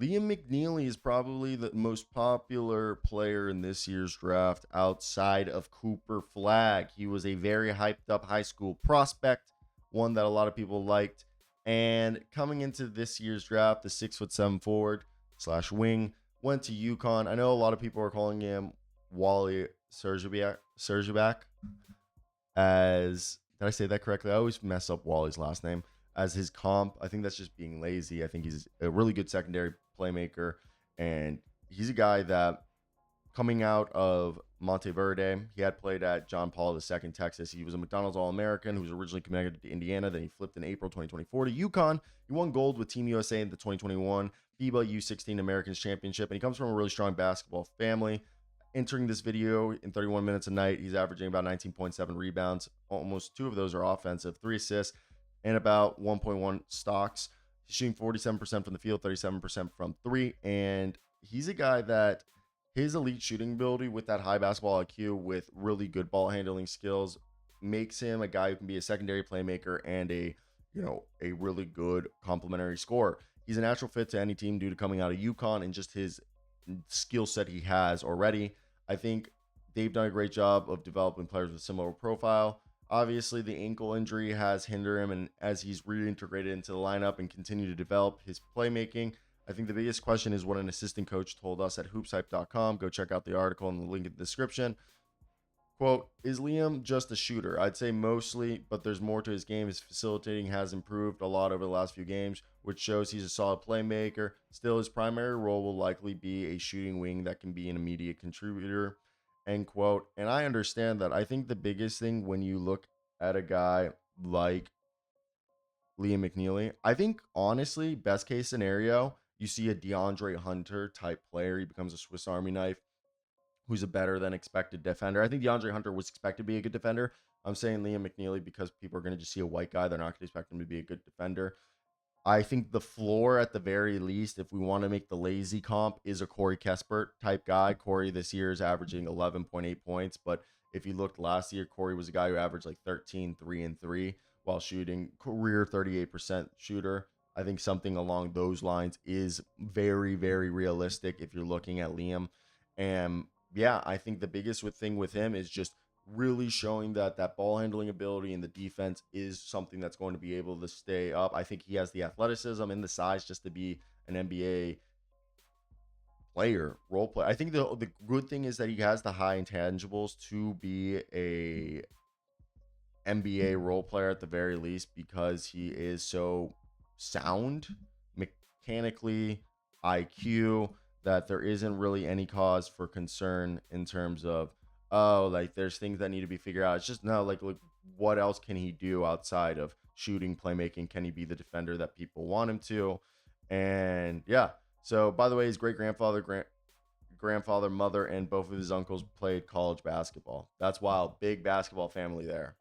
Liam McNeeley is probably the most popular player in this year's draft outside of Cooper Flagg. He was a very hyped up high school prospect, one that a lot of people liked. And coming into this year's draft, the 6'7" forward slash wing went to UConn. I know a lot of people are calling him Wally Sergeback, as did I say that correctly? I always mess up Wally's last name as his comp. I think that's just being lazy. I think he's a really good secondary playmaker, and he's a guy that coming out of Montverde, he had played at John Paul II, Texas. He was a McDonald's All-American who was originally connected to Indiana. Then he flipped in April 2024 to UConn. He won gold with Team USA in the 2021 FIBA U16 Americans Championship, and he comes from a really strong basketball family. Entering this video in 31 minutes a night, he's averaging about 19.7 rebounds. Almost two of those are offensive, 3 assists, and about 1.1 stocks. He's shooting 47% from the field, 37% from three, and he's a guy that his elite shooting ability with that high basketball IQ with really good ball handling skills makes him a guy who can be a secondary playmaker and a really good complementary scorer. He's a natural fit to any team due to coming out of UConn and just his skill set he has already. I think they've done a great job of developing players with similar profile. Obviously, the ankle injury has hindered him, and as he's reintegrated into the lineup and continue to develop his playmaking, I think the biggest question is what an assistant coach told us at hoopshype.com. Go check out the article in the link in the description. Quote, is Liam just a shooter? I'd say mostly, but there's more to his game. His facilitating has improved a lot over the last few games, which shows he's a solid playmaker. Still, his primary role will likely be a shooting wing that can be an immediate contributor, end quote. And I understand that. I think the biggest thing when you look at a guy like Liam McNeeley, I think honestly, best case scenario, you see a DeAndre Hunter type player. He becomes a Swiss Army knife who's a better than expected defender. I think DeAndre Hunter was expected to be a good defender. I'm saying Liam McNeeley because people are going to just see a white guy. They're not going to expect him to be a good defender. I think the floor, at the very least, if we want to make the lazy comp, is a Corey Kespert type guy. Corey this year is averaging 11.8 points, but if you looked last year, Corey was a guy who averaged like 13, 3, and 3 while shooting, career 38% shooter. I think something along those lines is very, very realistic if you're looking at Liam. And yeah, I think the biggest thing with him is just really showing that ball handling ability and the defense is something that's going to be able to stay up. I think he has the athleticism and the size just to be an NBA player, role player. I think the good thing is that he has the high intangibles to be a NBA role player at the very least because he is so sound mechanically, IQ, that there isn't really any cause for concern in terms of, oh, like there's things that need to be figured out. It's just no, like what else can he do outside of shooting, playmaking? Can he be the defender that people want him to? And yeah. So by the way, his great grandfather, mother, and both of his uncles played college basketball. That's wild. Big basketball family there.